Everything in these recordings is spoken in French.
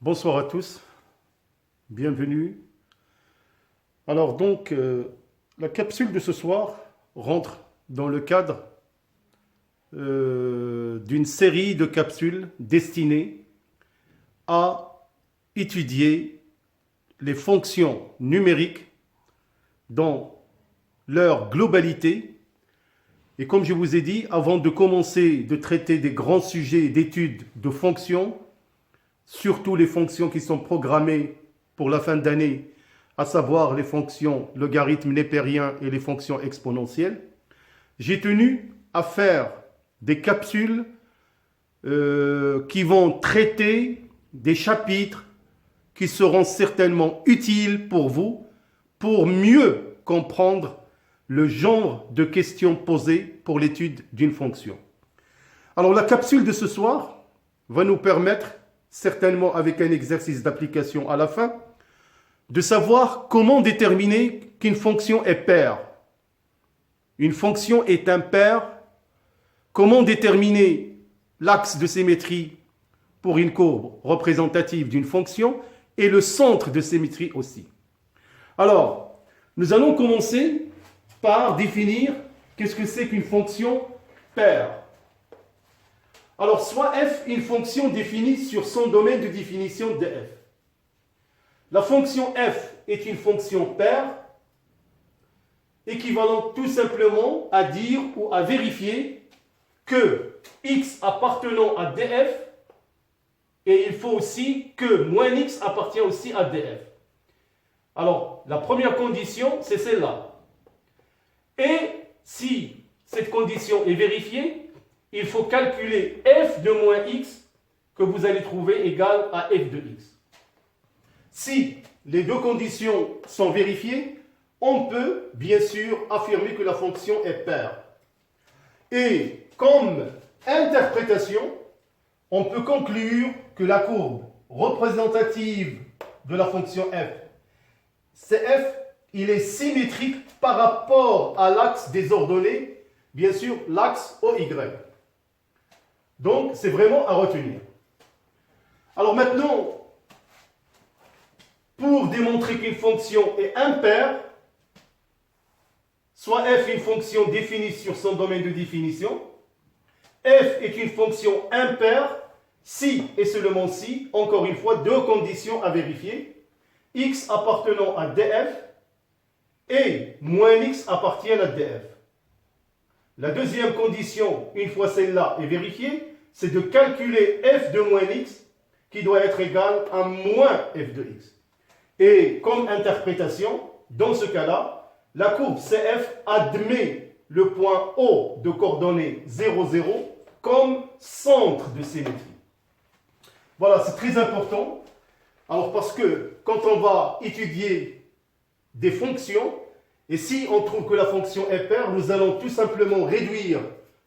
Bonsoir à tous, bienvenue. Alors donc, la capsule de ce soir rentre dans le cadre d'une série de capsules destinées à étudier les fonctions numériques dans leur globalité. Et comme je vous ai dit, avant de commencer de traiter des grands sujets d'études de fonctions, surtout les fonctions qui sont programmées pour la fin d'année, à savoir les fonctions logarithme népérien et les fonctions exponentielles, j'ai tenu à faire des capsules qui vont traiter des chapitres qui seront certainement utiles pour vous pour mieux comprendre le genre de questions posées pour l'étude d'une fonction. Alors la capsule de ce soir va nous permettre, certainement avec un exercice d'application à la fin, de savoir comment déterminer qu'une fonction est paire. Une fonction est impaire. Comment déterminer l'axe de symétrie pour une courbe représentative d'une fonction et le centre de symétrie aussi. Alors, nous allons commencer par définir qu'est-ce que c'est qu'une fonction paire. Alors, soit f est une fonction définie sur son domaine de définition de f. La fonction f est une fonction paire équivalente tout simplement à dire ou à vérifier que x appartenant à df, et il faut aussi que moins x appartient aussi à df. Alors, la première condition, c'est celle-là. Et si cette condition est vérifiée, il faut calculer f de moins x que vous allez trouver égal à f de x. Si les deux conditions sont vérifiées, on peut bien sûr affirmer que la fonction est paire. Et comme interprétation, on peut conclure que la courbe représentative de la fonction f, CF, il est symétrique par rapport à l'axe des ordonnées, bien sûr l'axe OY. Donc c'est vraiment à retenir. Alors maintenant, pour démontrer qu'une fonction est impaire, soit f est une fonction définie sur son domaine de définition, f est une fonction impaire si et seulement si, encore une fois, deux conditions à vérifier, x appartenant à df et moins x appartiennent à df. La deuxième condition, une fois celle-là est vérifiée, c'est de calculer f de moins x qui doit être égal à moins f de x. Et comme interprétation, dans ce cas-là, la courbe CF admet le point O de coordonnées 0, 0 comme centre de symétrie. Voilà, c'est très important. Alors parce que quand on va étudier des fonctions, et si on trouve que la fonction est paire, nous allons tout simplement réduire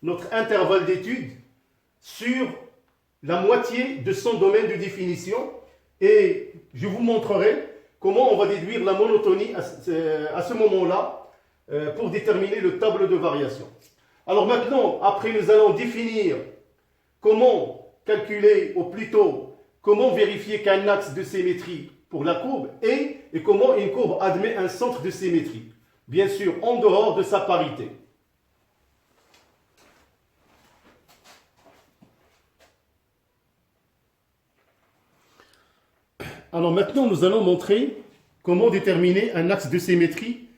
notre intervalle d'étude sur la moitié de son domaine de définition, et je vous montrerai comment on va déduire la monotonie à ce moment-là pour déterminer le tableau de variation. Alors maintenant, après nous allons définir comment calculer, ou plutôt comment vérifier qu'un axe de symétrie pour la courbe et comment une courbe admet un centre de symétrie. Bien sûr, en dehors de sa parité. Alors maintenant, nous allons montrer comment déterminer un axe de symétrie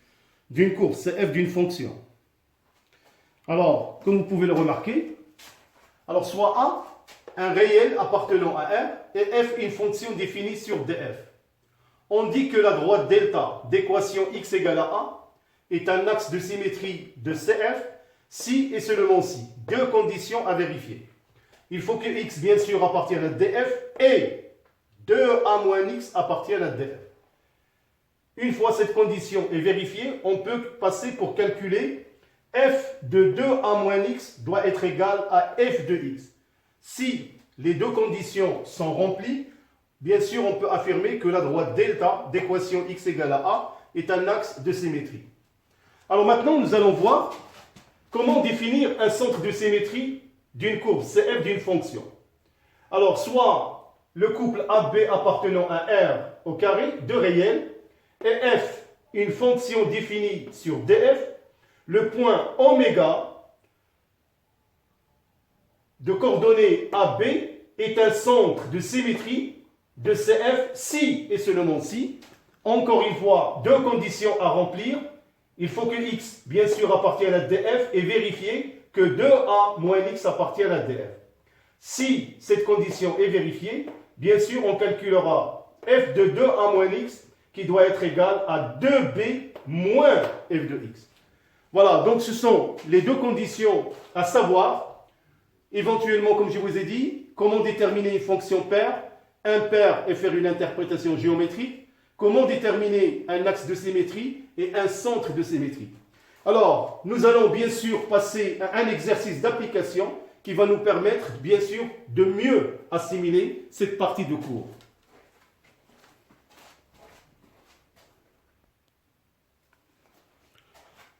d'une courbe CF d'une fonction. Alors, comme vous pouvez le remarquer, alors soit A, un réel appartenant à R, et F, une fonction définie sur df. On dit que la droite delta d'équation x égale à A est un axe de symétrie de CF si et seulement si. Deux conditions à vérifier. Il faut que x, bien sûr, appartienne à df et 2a moins x appartiennent à df. Une fois cette condition est vérifiée, on peut passer pour calculer f de 2a moins x doit être égal à f de x. Si les deux conditions sont remplies, bien sûr, on peut affirmer que la droite delta d'équation x égale à a est un axe de symétrie. Alors maintenant, nous allons voir comment définir un centre de symétrie d'une courbe CF d'une fonction. Alors, soit le couple AB appartenant à R au carré, deux réels, et F, une fonction définie sur DF, le point oméga de coordonnées AB est un centre de symétrie de CF si et seulement si, encore une fois, deux conditions à remplir. Il faut que X, bien sûr, appartienne à DF et vérifier que 2A moins X appartiennent à DF. Si cette condition est vérifiée, bien sûr, on calculera F de 2A moins X qui doit être égal à 2B moins F de X. Voilà, donc ce sont les deux conditions à savoir. Éventuellement, comme je vous ai dit, comment déterminer une fonction paire, impaire et faire une interprétation géométrique. Comment déterminer un axe de symétrie et un centre de symétrie. Alors, nous allons bien sûr passer à un exercice d'application qui va nous permettre, bien sûr, de mieux assimiler cette partie de cours.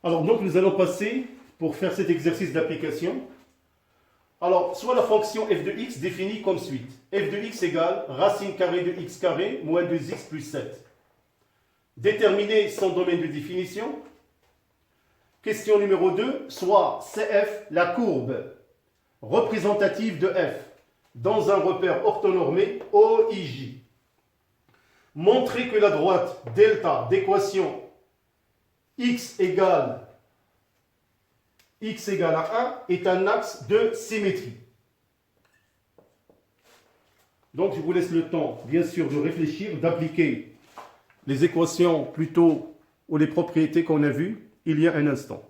Alors, donc, nous allons passer, pour faire cet exercice d'application, alors, soit la fonction f de x définie comme suite. F de x égale racine carrée de x carré moins 2x plus 7. Déterminer son domaine de définition. Question numéro 2, soit CF, la courbe représentative de f dans un repère orthonormé OIJ. Montrer que la droite delta d'équation x égale à 1 est un axe de symétrie. Donc je vous laisse le temps, bien sûr, de réfléchir, d'appliquer les équations plutôt ou les propriétés qu'on a vues il y a un instant.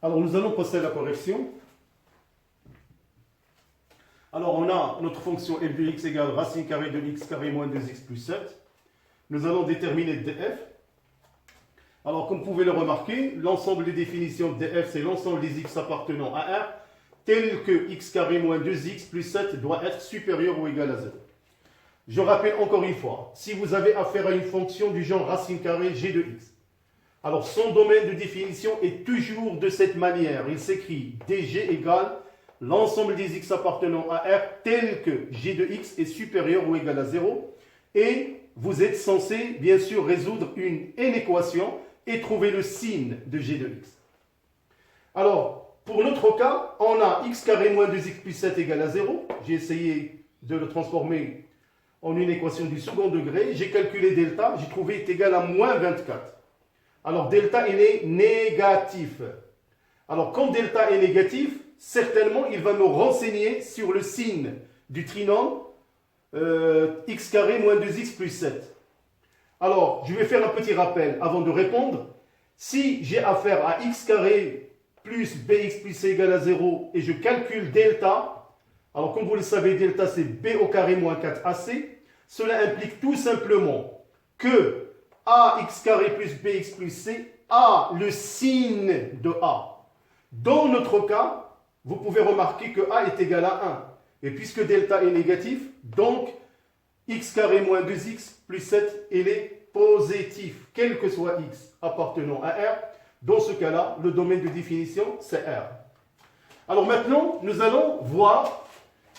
Alors nous allons passer à la correction. Alors on a notre fonction f de x égale racine carrée de x carré moins 2x plus 7. Nous allons déterminer df. Alors comme vous pouvez le remarquer, l'ensemble des définitions de df, c'est l'ensemble des x appartenant à R, tel que x carré moins 2x plus 7 doit être supérieur ou égal à 0. Je rappelle encore une fois, si vous avez affaire à une fonction du genre racine carrée g de x, alors son domaine de définition est toujours de cette manière. Il s'écrit dg égale l'ensemble des x appartenant à R tel que g de x est supérieur ou égal à 0. Et vous êtes censé, bien sûr, résoudre une équation et trouver le signe de g de x. Alors, pour notre cas, on a x carré moins 2x plus 7 égale à 0. J'ai essayé de le transformer en une équation du second degré. J'ai calculé delta, j'ai trouvé est égal à moins 24. Alors, delta, il est négatif. Alors, quand delta est négatif, certainement, il va nous renseigner sur le signe du trinôme x carré moins 2x plus 7. Alors, je vais faire un petit rappel avant de répondre. Si j'ai affaire à x carré plus bx plus c égale à 0 et je calcule delta, alors comme vous le savez, delta c'est b au carré moins 4ac, cela implique tout simplement que ax carré plus bx plus c a le signe de a. Dans notre cas, vous pouvez remarquer que a est égal à 1. Et puisque delta est négatif, donc x carré moins 2x plus 7, il est positif, quel que soit x appartenant à R. Dans ce cas-là, le domaine de définition, c'est R. Alors maintenant, nous allons voir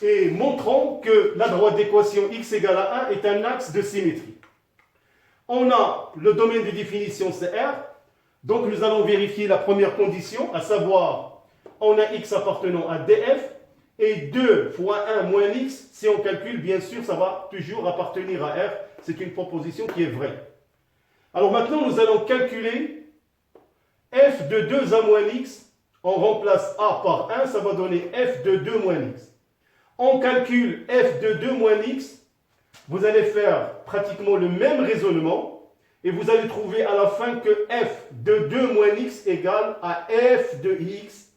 et montrons que la droite d'équation x égale à 1 est un axe de symétrie. On a le domaine de définition, c'est R. Donc nous allons vérifier la première condition, à savoir, on a x appartenant à df, et 2 fois 1 moins x, si on calcule, bien sûr, ça va toujours appartenir à R. C'est une proposition qui est vraie. Alors maintenant, nous allons calculer f de 2a moins x. On remplace a par 1, ça va donner f de 2 moins x. On calcule f de 2 moins x. Vous allez faire pratiquement le même raisonnement. Et vous allez trouver à la fin que f de 2 moins x égale à f de x.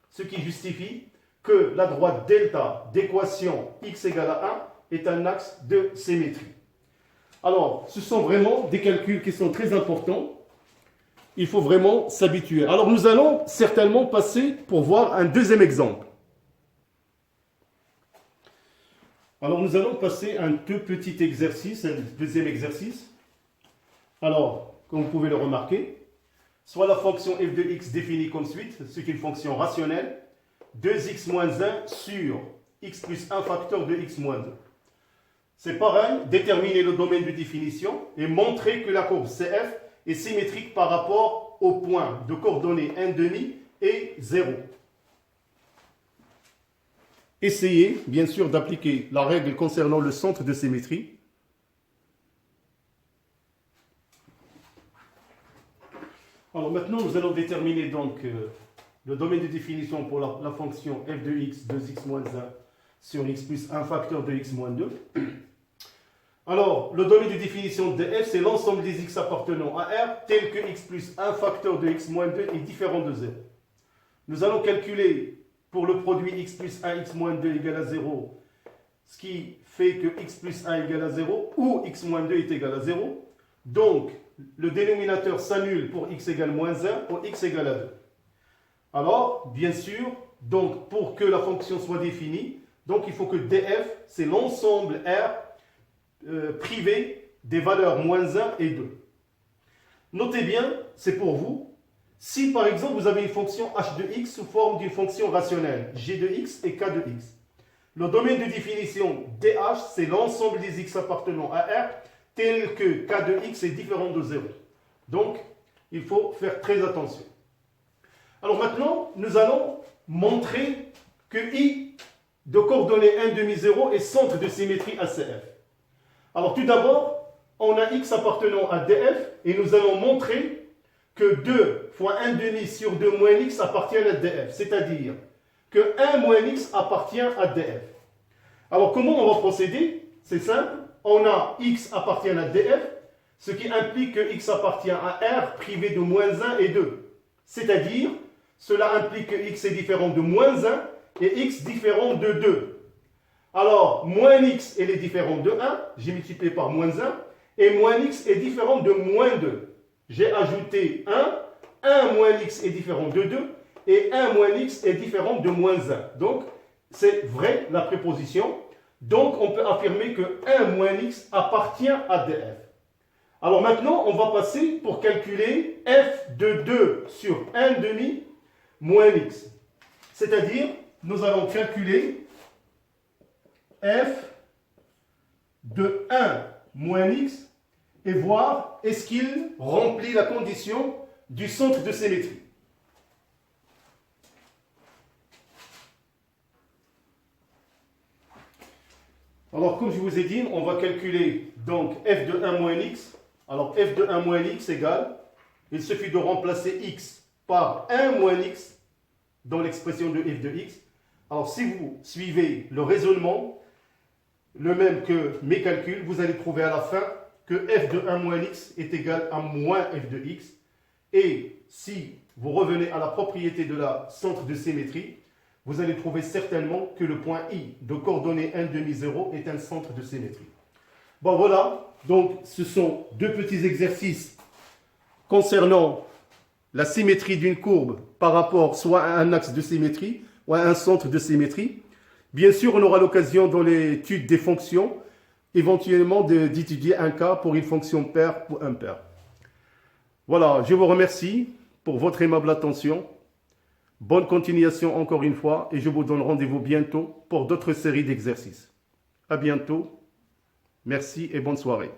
Ce qui justifie que la droite delta d'équation x égale à 1 est un axe de symétrie. Alors, ce sont vraiment des calculs qui sont très importants. Il faut vraiment s'habituer. Alors, nous allons certainement passer pour voir un deuxième exemple. Alors, nous allons passer un tout petit exercice, un deuxième exercice. Alors, comme vous pouvez le remarquer, soit la fonction f de x définie comme suite, c'est une fonction rationnelle, 2x moins 1 sur x plus 1 facteur de x moins 2. C'est pareil, déterminer le domaine de définition et montrer que la courbe CF est symétrique par rapport au point de coordonnées 1,5 et 0. Essayez, bien sûr, d'appliquer la règle concernant le centre de symétrie. Alors maintenant, nous allons déterminer donc le domaine de définition pour la fonction f de x, 2x moins 1 sur x plus 1 facteur de x moins 2. Alors, le domaine de définition de f, c'est l'ensemble des x appartenant à R, tel que x plus 1 facteur de x moins 2 est différent de 0. Nous allons calculer pour le produit x plus 1, x moins 2 égale à 0, ce qui fait que x plus 1 égale à 0, ou x moins 2 est égal à 0. Donc, le dénominateur s'annule pour x égale moins 1 ou x égale à 2. Alors, bien sûr, donc, pour que la fonction soit définie, donc il faut que df, c'est l'ensemble R privé des valeurs moins 1 et 2. Notez bien, c'est pour vous, si par exemple vous avez une fonction h de x sous forme d'une fonction rationnelle, g de x et k de x. Le domaine de définition dh, c'est l'ensemble des x appartenant à R, tel que k de x est différent de 0. Donc, il faut faire très attention. Alors maintenant, nous allons montrer que i de coordonnées 1,5, 0 est centre de symétrie ACF. Alors tout d'abord, on a x appartenant à df et nous allons montrer que 2 fois 1,5 sur 2 moins x appartiennent à df, c'est-à-dire que 1 moins x appartient à df. Alors comment on va procéder? C'est simple, on a x appartient à df, ce qui implique que x appartient à R privé de moins 1 et 2. C'est-à-dire, cela implique que x est différent de moins 1 et x différent de 2. Alors, moins x est différent de 1, j'ai multiplié par moins 1, et moins x est différent de moins 2. J'ai ajouté 1 moins x est différent de 2, et 1 moins x est différent de moins 1. Donc, c'est vrai la préposition. Donc, on peut affirmer que 1 moins x appartient à df. Alors maintenant, on va passer pour calculer f de 2 sur 1,5 moins x. C'est-à-dire, nous allons calculer f de 1 moins x et voir est-ce qu'il remplit la condition du centre de symétrie. Alors, comme je vous ai dit, on va calculer donc f de 1 moins x. Alors, f de 1 moins x égale, il suffit de remplacer x par 1 moins x dans l'expression de f de x. Alors, si vous suivez le raisonnement, le même que mes calculs, vous allez trouver à la fin que f de 1 moins x est égal à moins f de x. Et si vous revenez à la propriété de la centre de symétrie, vous allez trouver certainement que le point I de coordonnées 1,5, 0 est un centre de symétrie. Bon voilà, donc ce sont deux petits exercices concernant la symétrie d'une courbe par rapport soit à un axe de symétrie ou à un centre de symétrie. Bien sûr, on aura l'occasion dans l'étude des fonctions, éventuellement d'étudier un cas pour une fonction paire ou impaire. Voilà, je vous remercie pour votre aimable attention. Bonne continuation encore une fois et je vous donne rendez-vous bientôt pour d'autres séries d'exercices. À bientôt. Merci et bonne soirée.